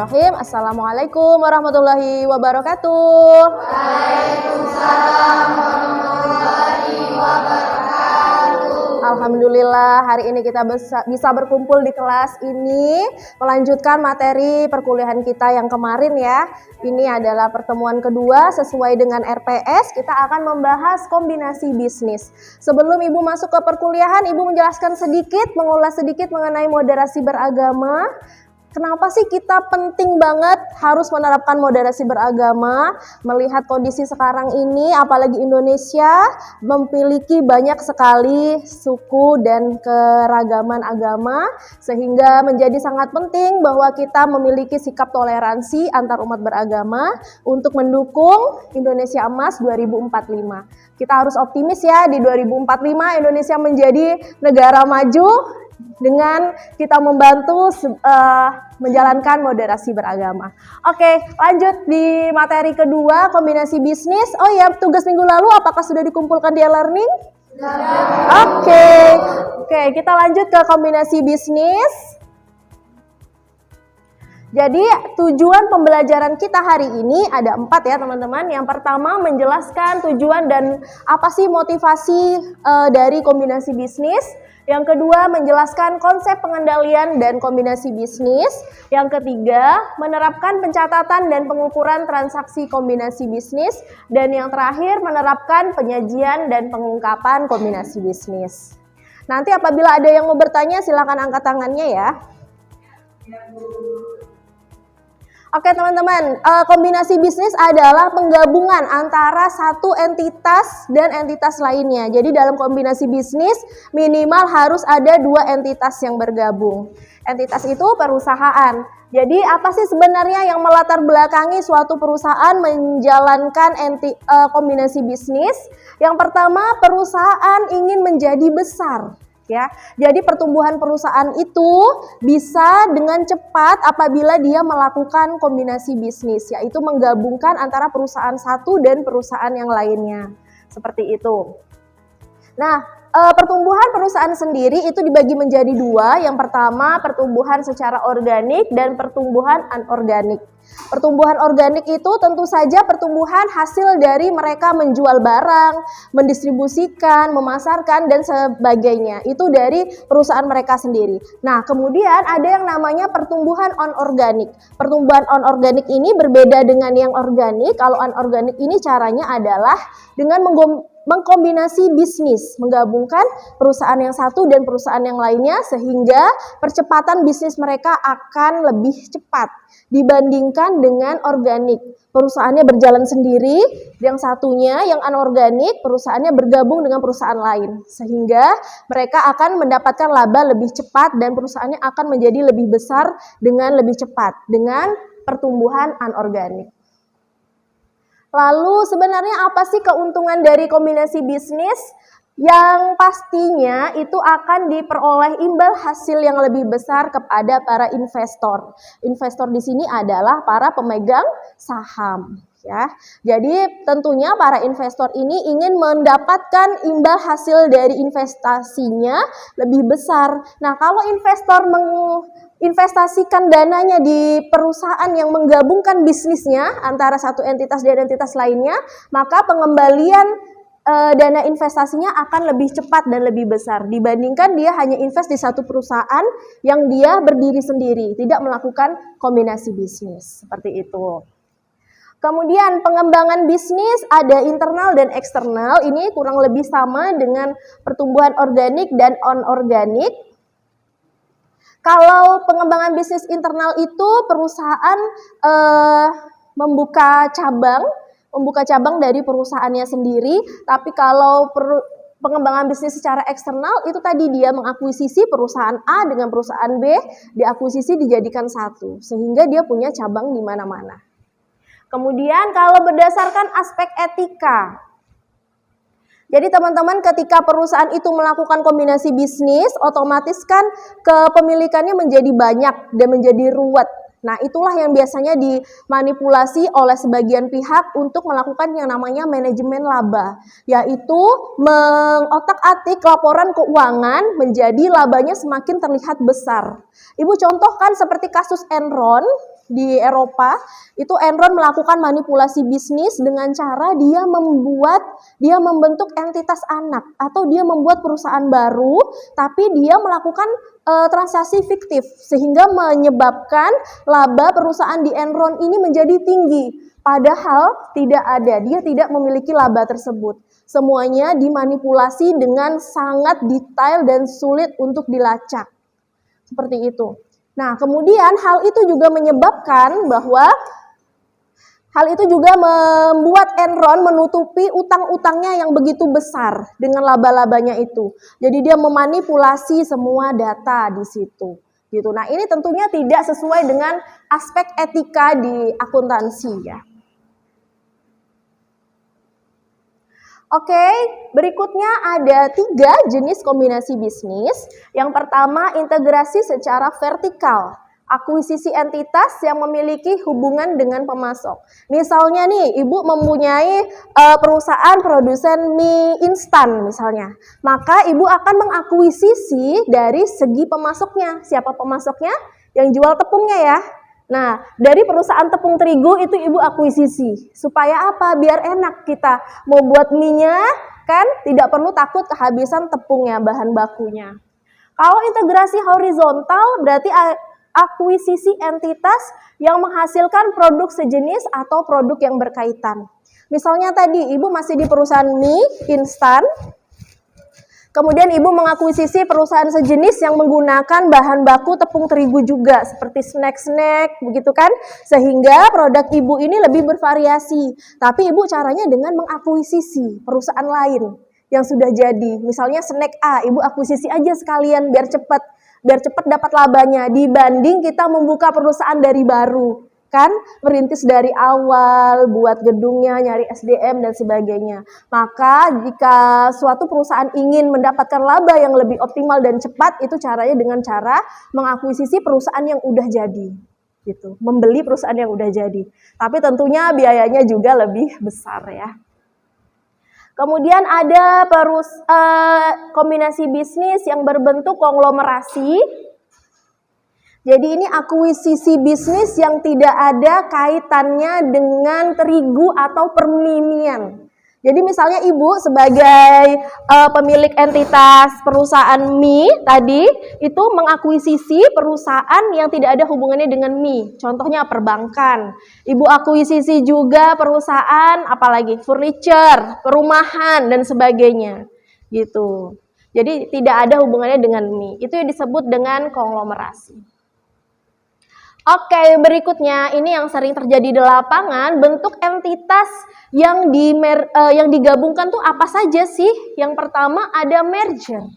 Bismillahirrahmanirrahim. Assalamualaikum warahmatullahi wabarakatuh. Waalaikumsalam warahmatullahi wabarakatuh. Alhamdulillah hari ini kita bisa berkumpul di kelas ini melanjutkan materi perkuliahan kita yang kemarin ya. Ini adalah pertemuan kedua sesuai dengan RPS. Kita akan membahas kombinasi bisnis. Sebelum Ibu masuk ke perkuliahan, Ibu menjelaskan sedikit, mengulas sedikit mengenai moderasi beragama. Kenapa sih kita penting banget harus menerapkan moderasi beragama? Melihat kondisi sekarang ini, apalagi Indonesia memiliki banyak sekali suku dan keragaman agama, sehingga menjadi sangat penting bahwa kita memiliki sikap toleransi antar umat beragama untuk mendukung Indonesia Emas 2045. Kita harus optimis ya, di 2045 Indonesia menjadi negara maju dengan kita membantu menjalankan moderasi beragama. Oke, lanjut di materi kedua, kombinasi bisnis. Oh ya, tugas minggu lalu apakah sudah dikumpulkan di e-learning? Oke, kita lanjut ke kombinasi bisnis. Jadi tujuan pembelajaran kita hari ini ada 4 ya teman-teman. Yang pertama menjelaskan tujuan dan apa sih motivasi dari kombinasi bisnis. Yang kedua menjelaskan konsep pengendalian dan kombinasi bisnis. Yang ketiga menerapkan pencatatan dan pengukuran transaksi kombinasi bisnis. Dan yang terakhir menerapkan penyajian dan pengungkapan kombinasi bisnis. Nanti apabila ada yang mau bertanya silakan angkat tangannya ya. Oke teman-teman, kombinasi bisnis adalah penggabungan antara satu entitas dan entitas lainnya. Jadi dalam kombinasi bisnis minimal harus ada 2 entitas yang bergabung. Entitas itu perusahaan. Jadi apa sih sebenarnya yang melatar belakangi suatu perusahaan menjalankan kombinasi bisnis? Yang pertama, perusahaan ingin menjadi besar. Ya, jadi pertumbuhan perusahaan itu bisa dengan cepat apabila dia melakukan kombinasi bisnis, yaitu menggabungkan antara perusahaan satu dan perusahaan yang lainnya. Seperti itu. Nah, pertumbuhan perusahaan sendiri itu dibagi menjadi 2. Yang pertama, pertumbuhan secara organik dan pertumbuhan anorganik. Pertumbuhan organik itu tentu saja pertumbuhan hasil dari mereka menjual barang, mendistribusikan, memasarkan, dan sebagainya. Itu dari perusahaan mereka sendiri. Nah, kemudian ada yang namanya pertumbuhan anorganik. Pertumbuhan anorganik ini berbeda dengan yang organik. Kalau anorganik ini caranya adalah dengan mengkombinasi bisnis, menggabungkan perusahaan yang satu dan perusahaan yang lainnya sehingga percepatan bisnis mereka akan lebih cepat dibandingkan dengan organik. Perusahaannya berjalan sendiri, yang satunya yang anorganik perusahaannya bergabung dengan perusahaan lain sehingga mereka akan mendapatkan laba lebih cepat dan perusahaannya akan menjadi lebih besar dengan lebih cepat dengan pertumbuhan anorganik. Lalu sebenarnya apa sih keuntungan dari kombinasi bisnis? Yang pastinya itu akan diperoleh imbal hasil yang lebih besar kepada para investor. Investor di sini adalah para pemegang saham. Ya, jadi tentunya para investor ini ingin mendapatkan imbal hasil dari investasinya lebih besar. Nah, kalau investor investasikan dananya di perusahaan yang menggabungkan bisnisnya antara satu entitas dan entitas lainnya, maka pengembalian dana investasinya akan lebih cepat dan lebih besar dibandingkan dia hanya invest di satu perusahaan yang dia berdiri sendiri, tidak melakukan kombinasi bisnis. Seperti itu. Kemudian pengembangan bisnis ada internal dan eksternal, ini kurang lebih sama dengan pertumbuhan organik dan anorganik. Kalau pengembangan bisnis internal itu perusahaan membuka cabang dari perusahaannya sendiri, tapi kalau pengembangan bisnis secara eksternal itu tadi dia mengakuisisi perusahaan A dengan perusahaan B, diakuisisi dijadikan satu, sehingga dia punya cabang di mana-mana. Kemudian kalau berdasarkan aspek etika, jadi teman-teman ketika perusahaan itu melakukan kombinasi bisnis, otomatis kan kepemilikannya menjadi banyak dan menjadi ruwet. Nah, itulah yang biasanya dimanipulasi oleh sebagian pihak untuk melakukan yang namanya manajemen laba, yaitu mengotak-atik laporan keuangan menjadi labanya semakin terlihat besar. Ibu contohkan seperti kasus Enron. di Eropa, itu Enron melakukan manipulasi bisnis dengan cara dia membentuk entitas anak atau dia membuat perusahaan baru, tapi dia melakukan transaksi fiktif sehingga menyebabkan laba perusahaan di Enron ini menjadi tinggi. Padahal tidak ada, dia tidak memiliki laba tersebut. Semuanya dimanipulasi dengan sangat detail dan sulit untuk dilacak. Seperti itu. Nah, kemudian hal itu juga membuat Enron menutupi utang-utangnya yang begitu besar dengan laba-labanya itu. Jadi dia memanipulasi semua data di situ. Gitu. Nah, ini tentunya tidak sesuai dengan aspek etika di akuntansi ya. Oke, berikutnya ada 3 jenis kombinasi bisnis. Yang pertama, integrasi secara vertikal. Akuisisi entitas yang memiliki hubungan dengan pemasok. Misalnya nih, Ibu mempunyai perusahaan produsen mie instan misalnya. Maka Ibu akan mengakuisisi dari segi pemasoknya. Siapa pemasoknya? Yang jual tepungnya ya. Nah, dari perusahaan tepung terigu itu Ibu akuisisi. Supaya apa? Biar enak kita mau buat mie-nya, kan tidak perlu takut kehabisan tepungnya, bahan bakunya. Kalau integrasi horizontal berarti akuisisi entitas yang menghasilkan produk sejenis atau produk yang berkaitan. Misalnya tadi Ibu masih di perusahaan mie instan, kemudian Ibu mengakuisisi perusahaan sejenis yang menggunakan bahan baku tepung terigu juga, seperti snack-snack, begitu kan? Sehingga produk Ibu ini lebih bervariasi. Tapi Ibu caranya dengan mengakuisisi perusahaan lain yang sudah jadi. Misalnya snack A, Ibu akuisisi aja sekalian biar cepat dapat labanya, dibanding kita membuka perusahaan dari baru. Kan merintis dari awal, buat gedungnya, nyari SDM dan sebagainya. Maka jika suatu perusahaan ingin mendapatkan laba yang lebih optimal dan cepat, itu caranya dengan cara mengakuisisi perusahaan yang udah jadi, gitu. Membeli perusahaan yang udah jadi. Tapi tentunya biayanya juga lebih besar ya. Kemudian ada kombinasi bisnis yang berbentuk konglomerasi. Jadi ini akuisisi bisnis yang tidak ada kaitannya dengan terigu atau permimian. Jadi misalnya Ibu sebagai pemilik entitas perusahaan mie tadi itu mengakuisisi perusahaan yang tidak ada hubungannya dengan mie. Contohnya perbankan. Ibu akuisisi juga perusahaan apalagi furniture, perumahan dan sebagainya. Gitu. Jadi tidak ada hubungannya dengan mie. Itu yang disebut dengan konglomerasi. Oke, berikutnya ini yang sering terjadi di lapangan, bentuk entitas yang digabungkan tuh apa saja sih? Yang pertama ada merger.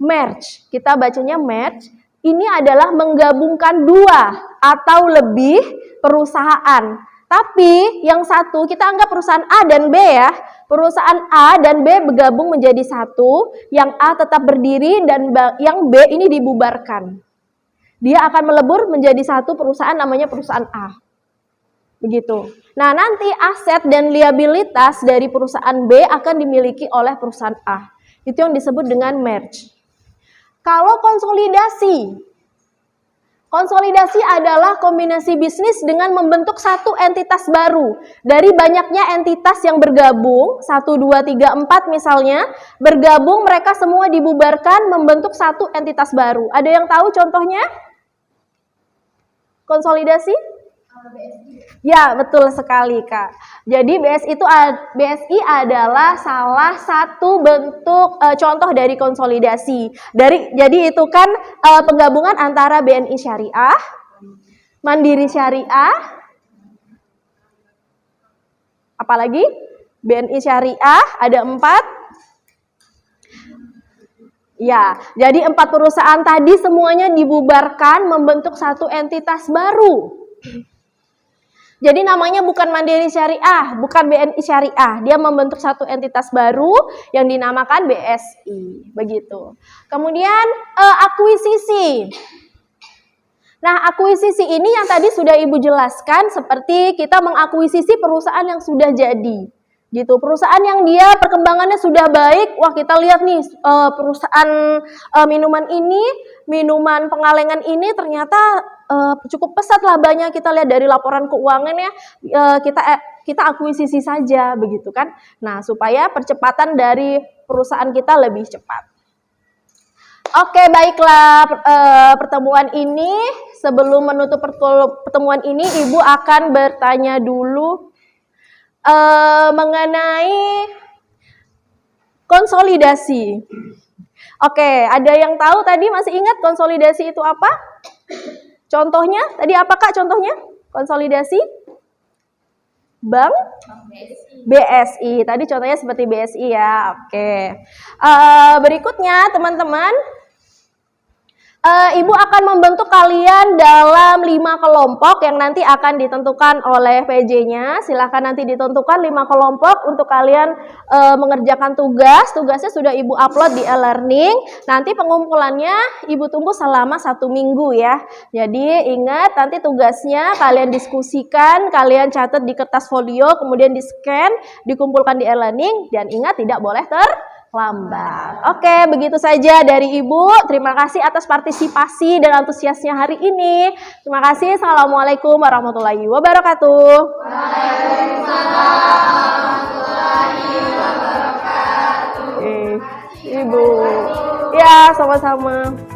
Merge, kita bacanya merge. Ini adalah menggabungkan 2 atau lebih perusahaan. Tapi yang satu kita anggap perusahaan A dan B ya. Perusahaan A dan B bergabung menjadi satu, yang A tetap berdiri dan yang B ini dibubarkan. Dia akan melebur menjadi satu perusahaan namanya perusahaan A. Begitu. Nah, nanti aset dan liabilitas dari perusahaan B akan dimiliki oleh perusahaan A. Itu yang disebut dengan merge. Kalau konsolidasi. Konsolidasi adalah kombinasi bisnis dengan membentuk satu entitas baru. Dari banyaknya entitas yang bergabung, 1, 2, 3, 4 misalnya, bergabung mereka semua dibubarkan membentuk satu entitas baru. Ada yang tahu contohnya? Konsolidasi? Ya, betul sekali, Kak. Jadi BSI adalah salah satu bentuk contoh dari konsolidasi. Jadi itu kan penggabungan antara BNI Syariah, Mandiri Syariah, apalagi BNI Syariah ada 4. Ya, jadi 4 perusahaan tadi semuanya dibubarkan membentuk satu entitas baru. Jadi namanya bukan Mandiri Syariah, bukan BNI Syariah. Dia membentuk satu entitas baru yang dinamakan BSI. Begitu. Kemudian akuisisi. Nah, akuisisi ini yang tadi sudah Ibu jelaskan, seperti kita mengakuisisi perusahaan yang sudah jadi. Gitu, perusahaan yang dia perkembangannya sudah baik. Wah, kita lihat nih perusahaan minuman pengalengan ini ternyata cukup pesat labanya, kita lihat dari laporan keuangannya, kita akuisisi saja begitu kan. Nah, supaya percepatan dari perusahaan kita lebih cepat. Oke, baiklah, pertemuan ini, sebelum menutup pertemuan ini, Ibu akan bertanya dulu mengenai konsolidasi. Oke, ada yang tahu tadi, masih ingat konsolidasi itu apa? Contohnya, tadi apa Kak contohnya? Konsolidasi? Bank? BSI. Tadi contohnya seperti BSI ya. Oke. Berikutnya teman-teman, Ibu akan membentuk kalian dalam 5 kelompok yang nanti akan ditentukan oleh PJ-nya. Silahkan nanti ditentukan 5 kelompok untuk kalian mengerjakan tugas. Tugasnya sudah Ibu upload di e-learning. Nanti pengumpulannya Ibu tunggu selama 1 minggu ya. Jadi ingat, nanti tugasnya kalian diskusikan, kalian catat di kertas folio, kemudian di-scan, dikumpulkan di e-learning, dan ingat tidak boleh terlambat. Oke, begitu saja dari Ibu. Terima kasih atas partisipasi dan antusiasnya hari ini. Terima kasih. Assalamualaikum warahmatullahi wabarakatuh. Waalaikumsalam warahmatullahi wabarakatuh. Ibu. Ya, sama-sama.